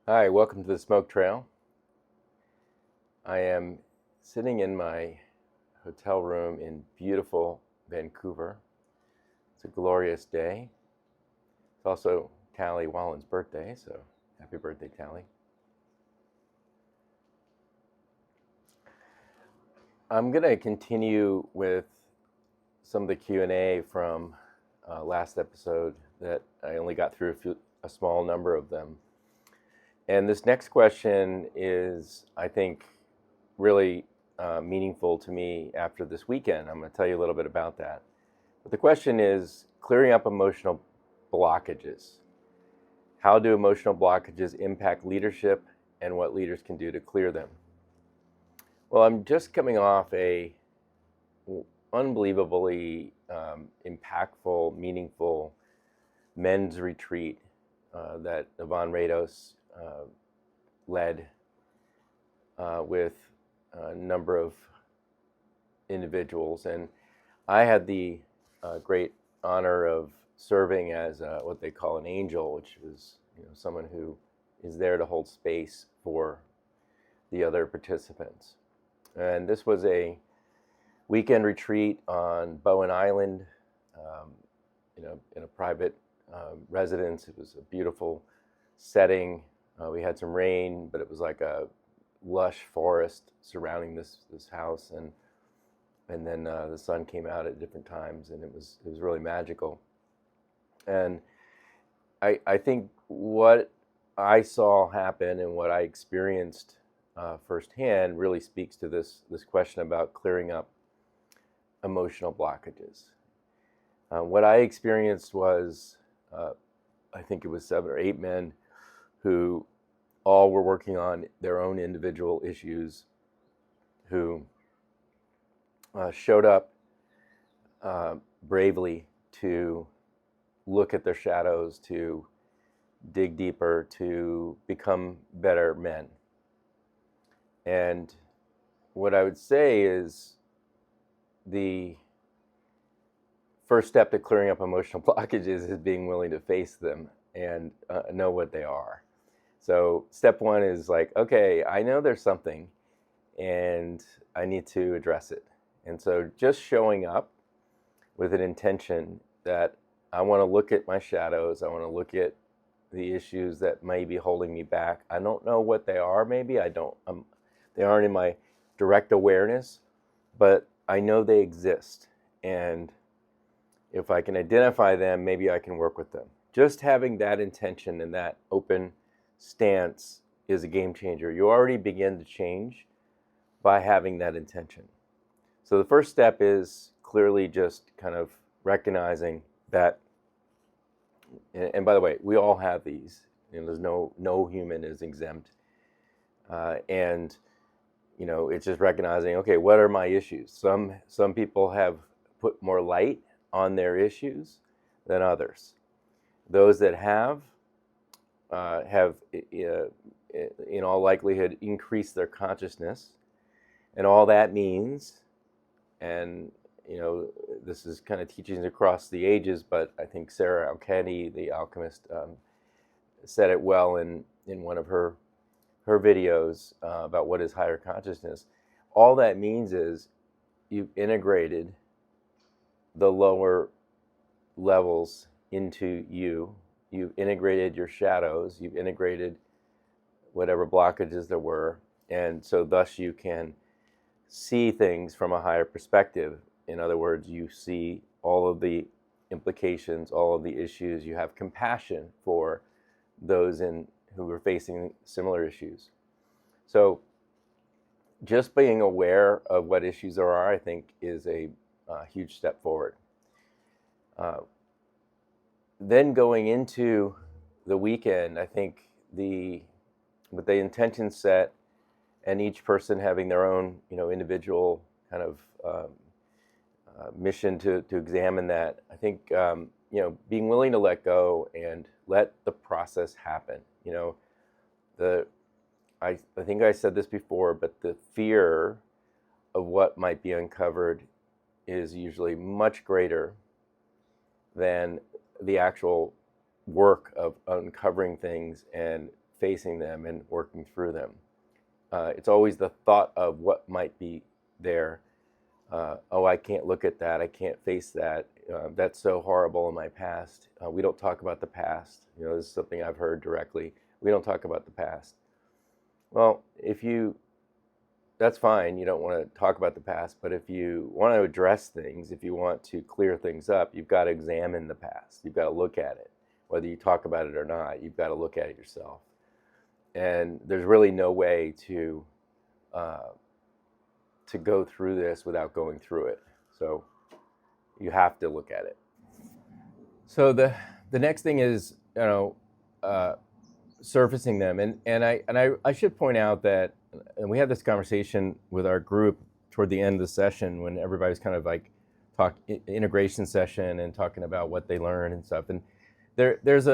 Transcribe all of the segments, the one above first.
Hi, welcome to the Smoke Trail. I am sitting in my hotel room in beautiful Vancouver. It's a glorious day. It's also Callie Wallin's birthday, so happy birthday, Callie. I'm going to continue with some of the Q&A from last episode that I only got through a small number of them. And this next question is, I think, really meaningful to me after this weekend. I'm going to tell you a little bit about that. But the question is clearing up emotional blockages. How do emotional blockages impact leadership and what leaders can do to clear them? Well, I'm just coming off a unbelievably impactful, meaningful men's retreat that Yvonne Rados led with a number of individuals, and I had the great honor of serving as what they call an angel, which is someone who is there to hold space for the other participants. And this was a weekend retreat on Bowen Island, in a private residence. It was a beautiful setting. We had some rain, but it was like a lush forest surrounding this house, and then the sun came out at different times, and it was really magical. And I think what I saw happen and what I experienced firsthand really speaks to this question about clearing up emotional blockages. What I experienced was, I think it was 7 or 8 men who all were working on their own individual issues, who showed up bravely to look at their shadows, to dig deeper, to become better men. And what I would say is the first step to clearing up emotional blockages is being willing to face them and know what they are. So step 1 is like, okay, I know there's something and I need to address it. And so just showing up with an intention that I want to look at my shadows, I want to look at the issues that may be holding me back. I don't know what they are, maybe they aren't in my direct awareness, but I know they exist. And if I can identify them, maybe I can work with them. Just having that intention and that open stance is a game changer. You already begin to change by having that intention. So the first step is clearly just kind of recognizing that, and by the way, we all have these. There's no human is exempt, and it's just recognizing, okay, what are my issues? Some people have put more light on their issues than others. Those that have in all likelihood increased their consciousness, and all that means, and this is kind of teachings across the ages, but I think Sarah Alkeny, the alchemist, said it well in one of her videos about what is higher consciousness. All that means is you've integrated the lower levels into you. You've integrated your shadows. You've integrated whatever blockages there were. And so thus you can see things from a higher perspective. In other words, you see all of the implications, all of the issues. You have compassion for those who are facing similar issues. So just being aware of what issues there are, I think, is a huge step forward. Then going into the weekend, I think with the intention set and each person having their own individual kind of mission to examine that, I think being willing to let go and let the process happen. I think I said this before, but the fear of what might be uncovered is usually much greater than the actual work of uncovering things and facing them and working through them. It's always the thought of what might be there. Oh, I can't look at that. I can't face that. That's so horrible in my past. We don't talk about the past. This is something I've heard directly. We don't talk about the past. Well, that's fine. You don't want to talk about the past, but if you want to address things, if you want to clear things up, you've got to examine the past. You've got to look at it. Whether you talk about it or not, you've got to look at it yourself. And there's really no way to go through this without going through it. So you have to look at it. So the next thing is, surfacing them. And I should point out that, and we had this conversation with our group toward the end of the session when everybody's kind of like integration session and talking about what they learn and stuff. And there's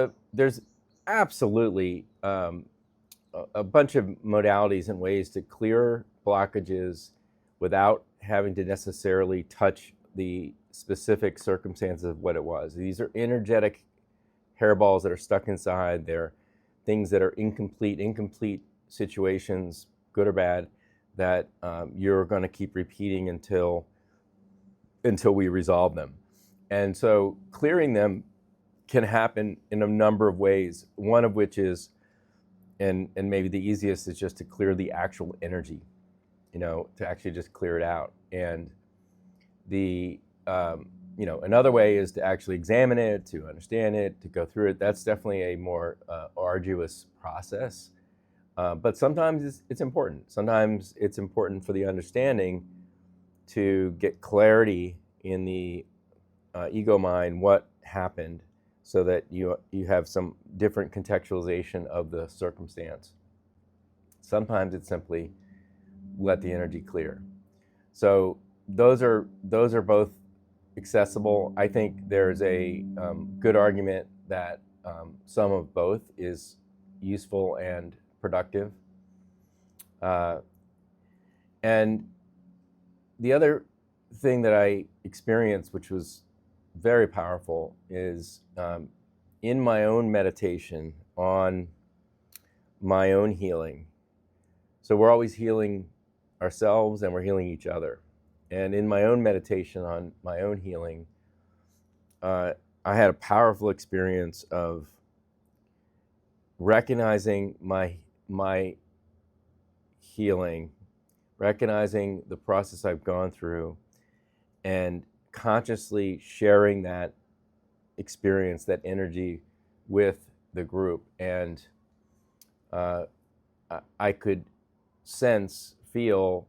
absolutely a bunch of modalities and ways to clear blockages without having to necessarily touch the specific circumstances of what it was. These are energetic hairballs that are stuck inside. They're things that are incomplete situations, good or bad, that you're going to keep repeating until we resolve them. And so clearing them can happen in a number of ways, one of which is, and maybe the easiest, is just to clear the actual energy, to actually just clear it out. And another way is to actually examine it, to understand it, to go through it. That's definitely a more arduous process. But sometimes it's important. Sometimes it's important for the understanding to get clarity in the ego mind, what happened, so that you have some different contextualization of the circumstance. Sometimes it's simply let the energy clear. So those are both accessible. I think there's a good argument that some of both is useful and productive. And the other thing that I experienced, which was very powerful, is in my own meditation on my own healing. So we're always healing ourselves and we're healing each other. And in my own meditation on my own healing, I had a powerful experience of recognizing my healing, recognizing the process I've gone through, and consciously sharing that experience, that energy, with the group. And I could feel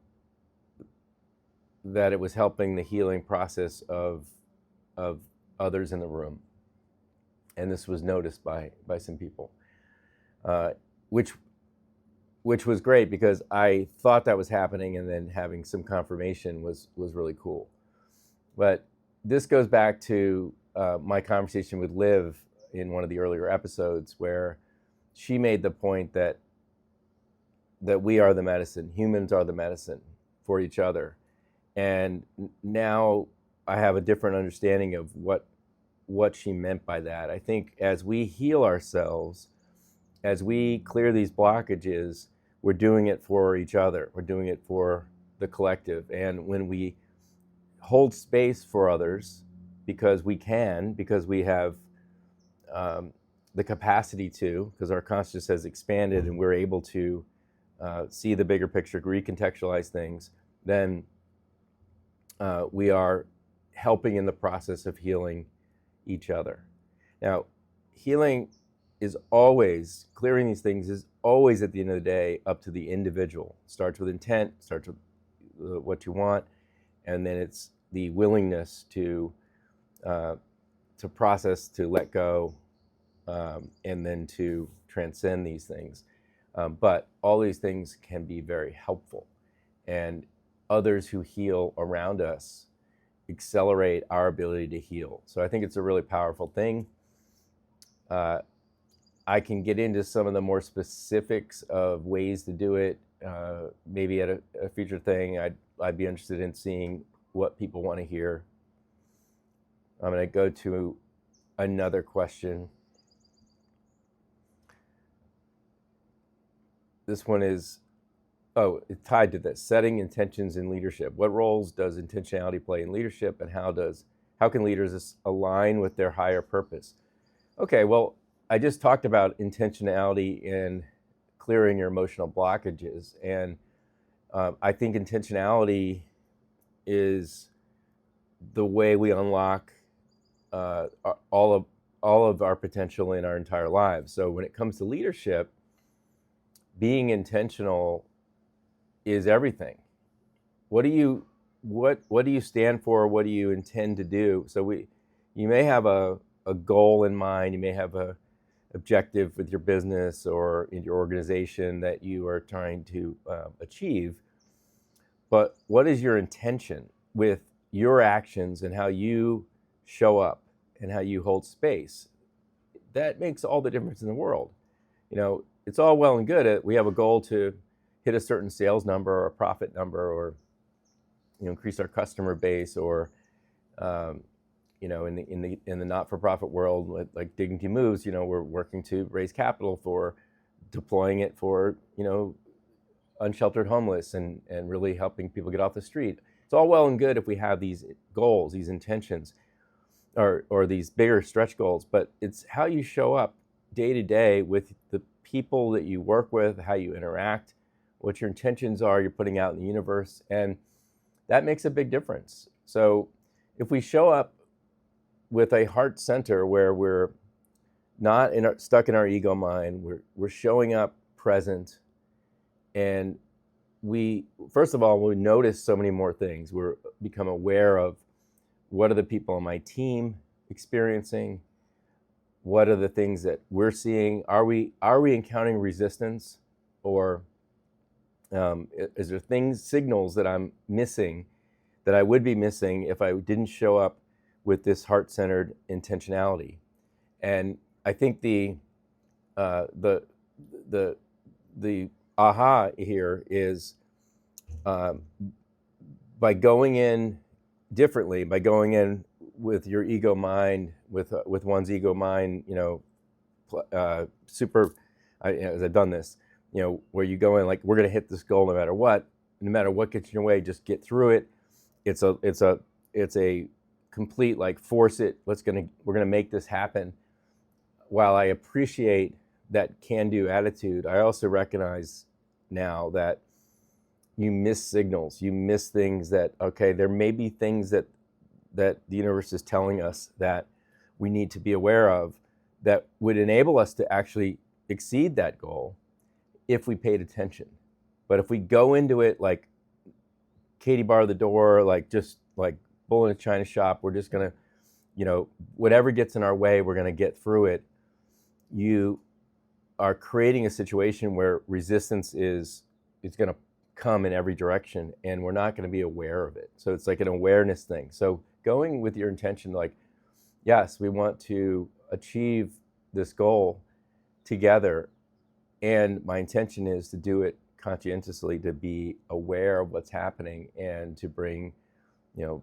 that it was helping the healing process of others in the room. And this was noticed by some people, which was great, because I thought that was happening, and then having some confirmation was really cool. But this goes back to my conversation with Liv in one of the earlier episodes, where she made the point that we are the medicine, humans are the medicine for each other. And now I have a different understanding of what she meant by that. I think as we heal ourselves, as we clear these blockages, we're doing it for each other. We're doing it for the collective. And when we hold space for others, because we have the capacity to, because our consciousness has expanded and we're able to see the bigger picture, recontextualize things, then we are helping in the process of healing each other. Now, healing is always, clearing these things is always, at the end of the day, up to the individual. It starts with intent, starts with what you want, and then it's the willingness to process, to let go, and then to transcend these things. But all these things can be very helpful, and others who heal around us accelerate our ability to heal. So I think it's a really powerful thing. I can get into some of the more specifics of ways to do it, maybe at a future thing. I'd be interested in seeing what people want to hear. I'm going to go to another question. this one is, it's tied to this, setting intentions in leadership. What roles does intentionality play in leadership, and how can leaders align with their higher purpose? Okay, well, I just talked about intentionality in clearing your emotional blockages, and I think intentionality is the way we unlock all of our potential in our entire lives. So when it comes to leadership, being intentional is everything. What do you stand for? What do you intend to do? So you may have a goal in mind. You may have a objective with your business or in your organization that you are trying to achieve. But what is your intention with your actions and how you show up and how you hold space? That makes all the difference in the world. You know, it's all well and good. We have a goal to hit a certain sales number or a profit number, or increase our customer base, or in the not-for-profit world, like Dignity Moves, we're working to raise capital for deploying it for unsheltered homeless and really helping people get off the street. It's all well and good if we have these goals, these intentions, or these bigger stretch goals, but it's how you show up day to day with the people that you work with, how you interact, what your intentions are you're putting out in the universe, and that makes a big difference. So if we show up with a heart center where we're not stuck in our ego mind, we're showing up present, and first of all, we notice so many more things. We're become aware of what are the people on my team experiencing, what are the things that we're seeing, are we encountering resistance, or is there signals that I'm missing that I would be missing if I didn't show up with this heart-centered intentionality? And I think the aha here is by going in differently, by going in with your ego mind, with one's ego mind, as I've done this, where you go in like, we're going to hit this goal no matter what gets in your way, just get through it. It's a complete, like, force it. We're going to make this happen. While I appreciate that can-do attitude, I also recognize now that you miss signals, you miss things that, okay, there may be things that the universe is telling us that we need to be aware of that would enable us to actually exceed that goal if we paid attention. But if we go into it like Katie bar the door, like just like bull in a china shop, we're just gonna, whatever gets in our way, we're gonna get through it. You are creating a situation where resistance is gonna come in every direction, and we're not gonna be aware of it. So it's like an awareness thing. So going with your intention, like, yes, we want to achieve this goal together, and my intention is to do it conscientiously, to be aware of what's happening, and to bring,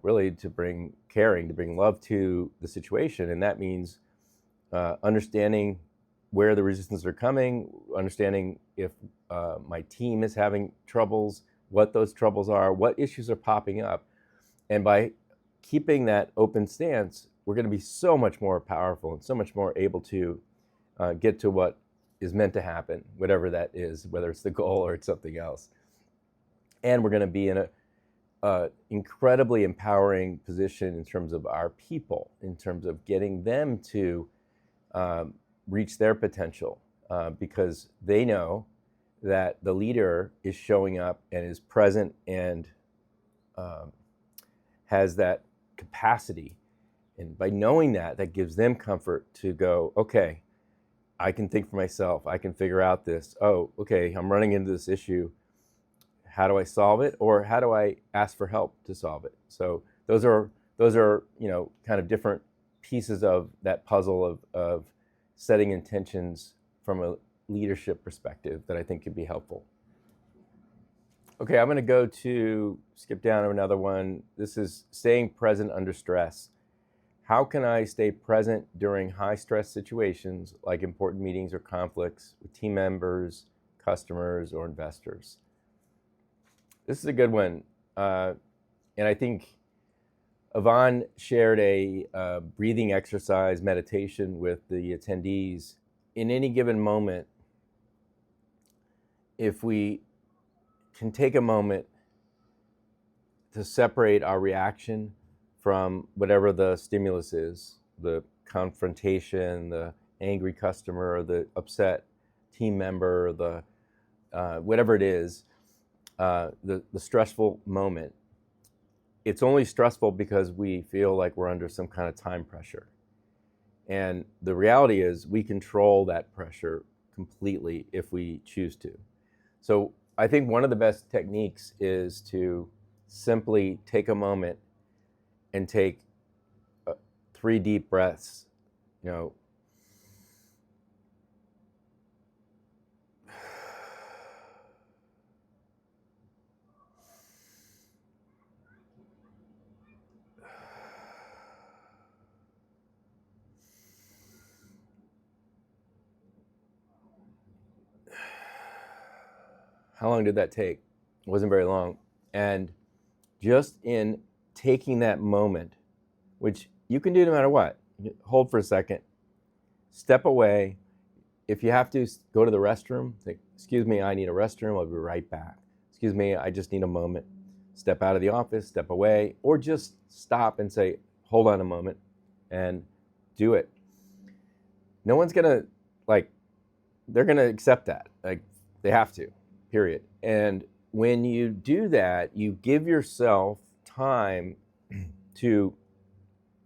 really to bring caring, to bring love to the situation. And that means understanding where the resistance are coming, understanding if my team is having troubles, what those troubles are, what issues are popping up. And by keeping that open stance, we're going to be so much more powerful and so much more able to get to what is meant to happen, whatever that is, whether it's the goal or it's something else. And we're going to be in a incredibly empowering position in terms of our people, in terms of getting them to reach their potential, because they know that the leader is showing up and is present and has that capacity. And by knowing that gives them comfort to go, okay, I can think for myself. I can figure out this. Oh, okay, I'm running into this issue. How do I solve it? Or how do I ask for help to solve it? So those are kind of different pieces of that puzzle of setting intentions from a leadership perspective that I think could be helpful. Okay, I'm going to skip down to another one. This is staying present under stress. How can I stay present during high stress situations like important meetings or conflicts with team members, customers or investors. This is a good one. And I think Yvonne shared a breathing exercise meditation with the attendees. In any given moment, if we can take a moment to separate our reaction from whatever the stimulus is, the confrontation, the angry customer, or the upset team member, or the whatever it is, the stressful moment. It's only stressful because we feel like we're under some kind of time pressure. And the reality is we control that pressure completely if we choose to. So I think one of the best techniques is to simply take a moment and take 3 deep breaths. How long did that take? It wasn't very long. And just in taking that moment, which you can do no matter what, hold for a second, step away. If you have to go to the restroom, say, excuse me, I need a restroom, I'll be right back. Excuse me, I just need a moment. Step out of the office, step away, or just stop and say, hold on a moment, and do it. No one's gonna, they're gonna accept that. They have to, period. And when you do that, you give yourself time to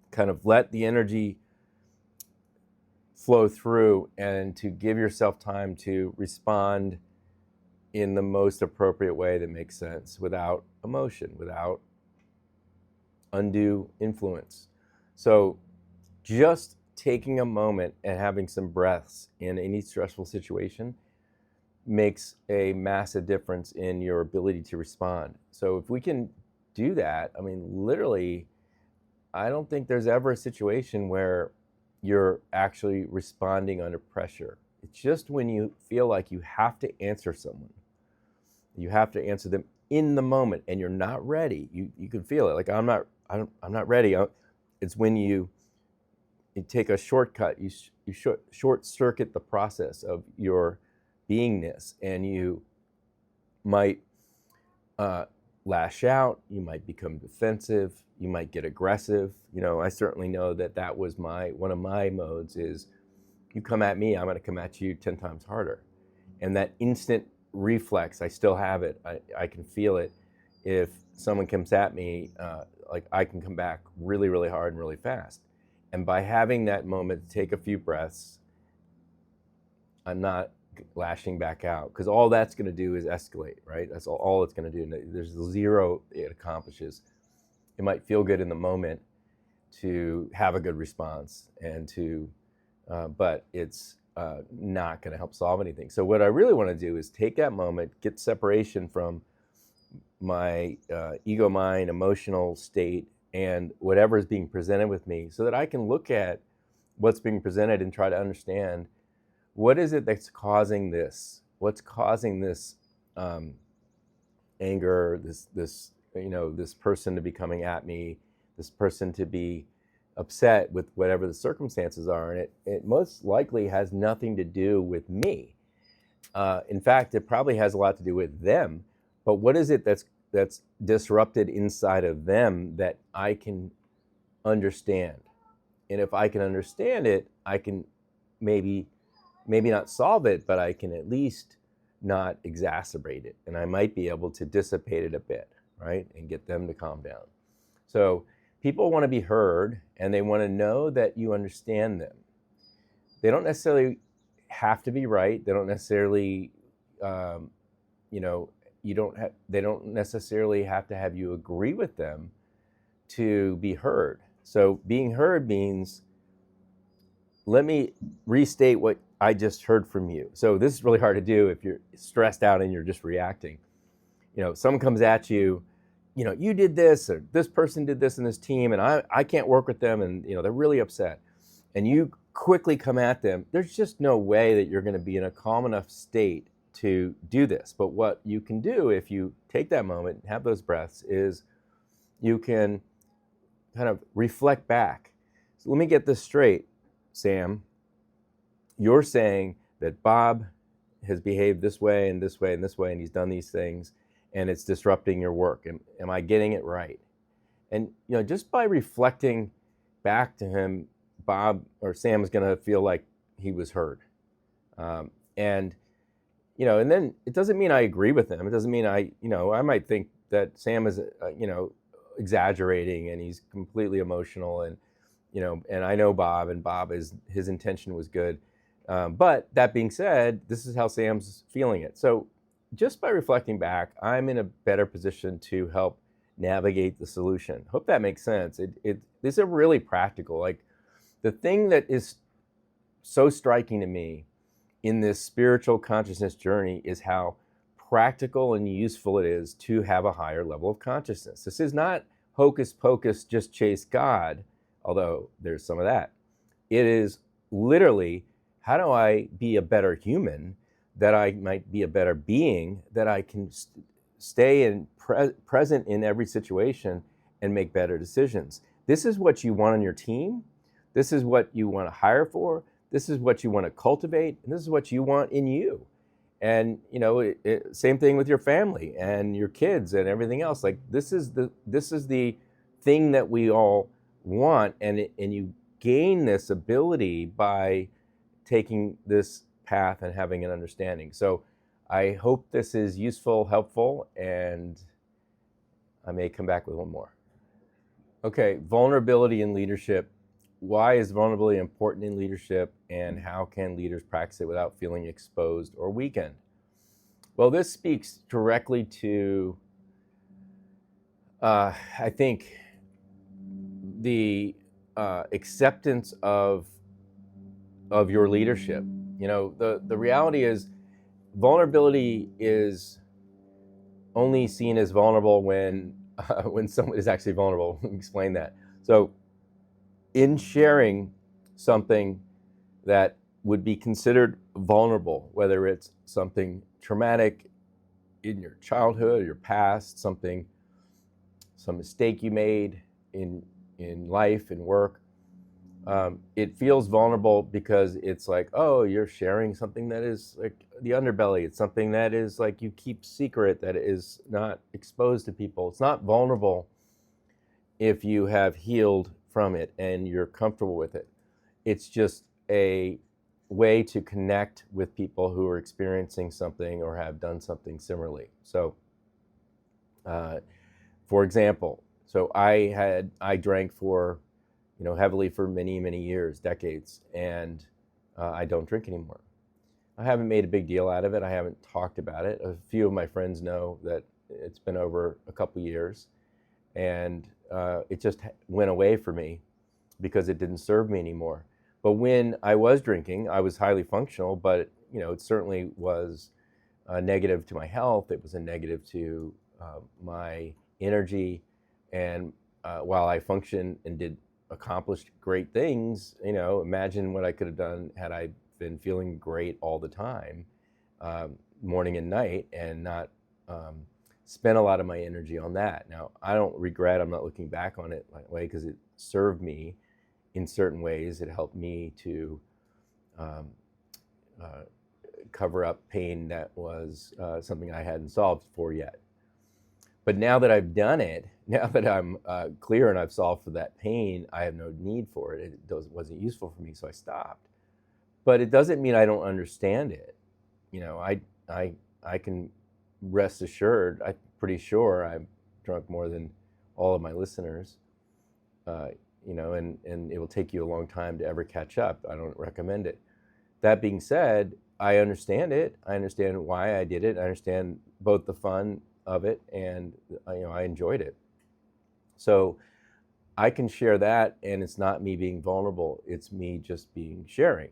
kind of let the energy flow through and to give yourself time to respond in the most appropriate way that makes sense, without emotion, without undue influence. So just taking a moment and having some breaths in any stressful situation makes a massive difference in your ability to respond. So if we can do that, I mean, literally, I don't think there's ever a situation where you're actually responding under pressure. It's just when you feel like you have to answer someone, you have to answer them in the moment, and you're not ready. You can feel it. Like, I'm not ready. It's when you take a shortcut. You short circuit the process of your beingness, and you might lash out, you might become defensive, you might get aggressive. I certainly know that was one of my modes is, you come at me, I'm going to come at you 10 times harder. And that instant reflex, I still have it. I can feel it. If someone comes at me, I can come back really, really hard and really fast. And by having that moment to take a few breaths, I'm not lashing back out, because all that's going to do is escalate, right? That's all it's going to do. There's zero it accomplishes. It might feel good in the moment to have a good response, and but it's not going to help solve anything. So what I really want to do is take that moment, get separation from my ego mind, emotional state, and whatever is being presented with me, so that I can look at what's being presented and try to understand, what is it that's causing this? What's causing this anger, this person to be coming at me, this person to be upset with whatever the circumstances are? And it most likely has nothing to do with me. In fact, it probably has a lot to do with them. But what is it that's disrupted inside of them that I can understand? And if I can understand it, I can maybe not solve it, but I can at least not exacerbate it. And I might be able to dissipate it a bit, right? And get them to calm down. So people want to be heard, and they want to know that you understand them. They don't necessarily have to be right. They don't necessarily, they don't necessarily have to have you agree with them to be heard. So being heard means, let me restate what I just heard from you. So this is really hard to do if you're stressed out and you're just reacting. Someone comes at you, you did this, or this person did this in this team, and I can't work with them, and they're really upset. And you quickly come at them. There's just no way that you're going to be in a calm enough state to do this. But what you can do if you take that moment, have those breaths, is you can kind of reflect back. So let me get this straight, Sam. You're saying that Bob has behaved this way and this way and this way, and he's done these things, and it's disrupting your work. Am I getting it right? And just by reflecting back to him, Bob or Sam is going to feel like he was heard. And then it doesn't mean I agree with him. It doesn't mean I might think that Sam is, exaggerating and he's completely emotional, and I know Bob, and his intention was good. But that being said, this is how Sam's feeling it. So just by reflecting back, I'm in a better position to help navigate the solution. Hope that makes sense. These are really practical. Like, the thing that is so striking to me in this spiritual consciousness journey is how practical and useful it is to have a higher level of consciousness. This is not hocus pocus, just chase God, although there's some of that. It is literally, how do I be a better human, that I might be a better being, that I can stay present in every situation and make better decisions. This is what you want on your team. This is what you want to hire for. This is what you want to cultivate. And this is what you want in you. And, same thing with your family and your kids and everything else. Like, this is the thing that we all want. And you gain this ability by taking this path and having an understanding. So I hope this is useful, helpful, and I may come back with one more. Okay, vulnerability in leadership. Why is vulnerability important in leadership, and how can leaders practice it without feeling exposed or weakened? Well, this speaks directly to, I think, the acceptance of your leadership. The reality is, vulnerability is only seen as vulnerable when someone is actually vulnerable. Let me explain that. So, in sharing something that would be considered vulnerable, whether it's something traumatic in your childhood or your past, some mistake you made in life and work, it feels vulnerable because it's like, oh, you're sharing something that is like the underbelly. It's something that is like you keep secret, that is not exposed to people. It's not vulnerable if you have healed from it and you're comfortable with it. It's just a way to connect with people who are experiencing something or have done something similarly. So, for example, I drank heavily for many, many years, decades, and I don't drink anymore. I haven't made a big deal out of it. I haven't talked about it. A few of my friends know that it's been over a couple years, and it just went away for me because it didn't serve me anymore. But when I was drinking, I was highly functional, but it certainly was a negative to my health. It was a negative to my energy, and while I functioned and accomplished great things, imagine what I could have done had I been feeling great all the time, morning and night, and not spent a lot of my energy on that. Now, I don't regret, I'm not looking back on it that way, because it served me in certain ways. It helped me to cover up pain that was something I hadn't solved for yet. But now that I've done it, now that I'm clear and I've solved for that pain, I have no need for it. It wasn't useful for me, so I stopped. But it doesn't mean I don't understand it. I can rest assured, I'm pretty sure I've drunk more than all of my listeners, and it will take you a long time to ever catch up. I don't recommend it. That being said, I understand it. I understand why I did it. I understand both the fun of it and I enjoyed it. So I can share that, and it's not me being vulnerable. It's me just sharing.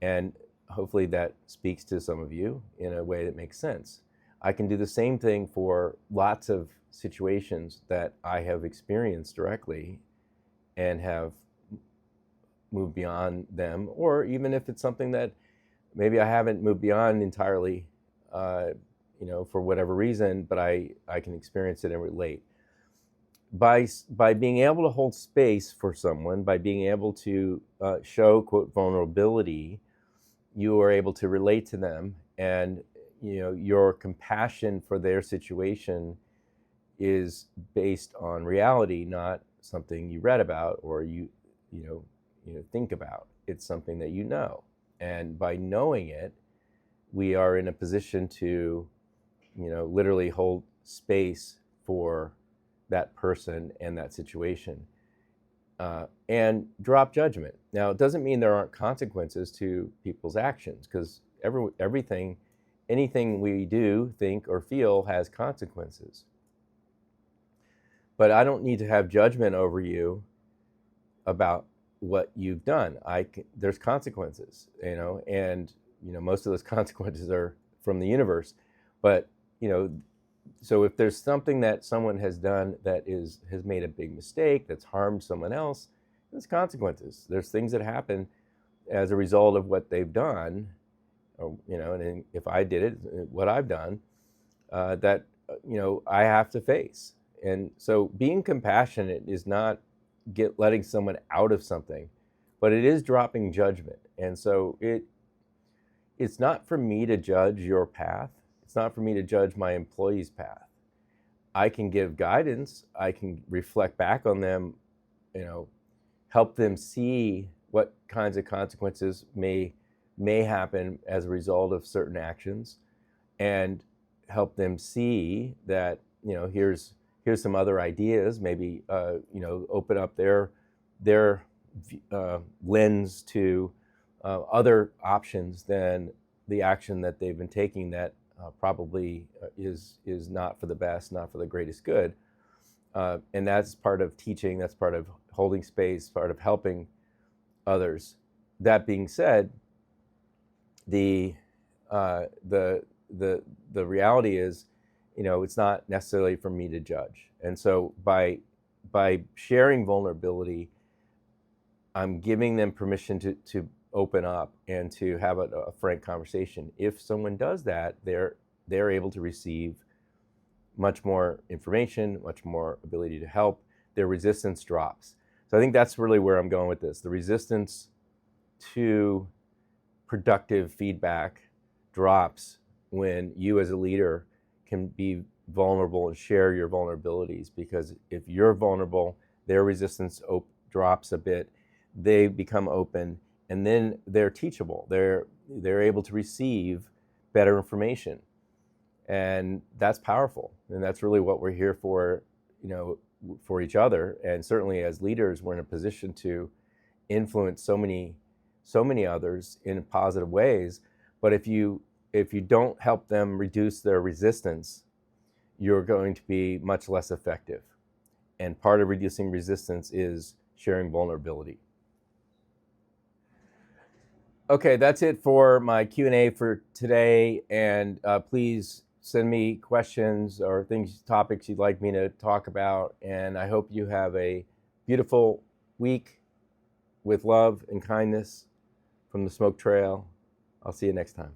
And hopefully that speaks to some of you in a way that makes sense. I can do the same thing for lots of situations that I have experienced directly and have moved beyond them, or even if it's something that maybe I haven't moved beyond entirely, for whatever reason, but I can experience it and relate. By being able to hold space for someone, by being able to show, quote, vulnerability, you are able to relate to them, and your compassion for their situation is based on reality, not something you read about or you think about. It's something that you know, and by knowing it, we are in a position to literally hold space for that person and that situation, and drop judgment. Now, it doesn't mean there aren't consequences to people's actions, because anything we do, think, or feel has consequences. But I don't need to have judgment over you about what you've done. There's consequences, and most of those consequences are from the universe. But so if there's something that someone has done that has made a big mistake, that's harmed someone else, there's consequences. There's things that happen as a result of what they've done, and if I did it, what I've done, that I have to face. And so being compassionate is not letting someone out of something, but it is dropping judgment. And so it's not for me to judge your path. It's not for me to judge my employee's path. I can give guidance. I can reflect back on them, help them see what kinds of consequences may happen as a result of certain actions, and help them see that, here's some other ideas, maybe, open up their lens to other options than the action that they've been taking that probably is not for the best, not for the greatest good. And that's part of teaching, that's part of holding space, part of helping others. That being said, the reality is, it's not necessarily for me to judge. And so by sharing vulnerability, I'm giving them permission to open up and to have a frank conversation. If someone does that, they're able to receive much more information, much more ability to help. Their resistance drops. So I think that's really where I'm going with this. The resistance to productive feedback drops when you as a leader can be vulnerable and share your vulnerabilities, because if you're vulnerable, their resistance drops a bit, they become open, and then they're teachable. They're able to receive better information, and that's powerful. And that's really what we're here for, for each other. And certainly as leaders, we're in a position to influence so many others in positive ways. But if you don't help them reduce their resistance, you're going to be much less effective. And part of reducing resistance is sharing vulnerability. Okay, that's it for my Q&A for today. And please send me questions or topics you'd like me to talk about. And I hope you have a beautiful week with love and kindness from the Smoke Trail. I'll see you next time.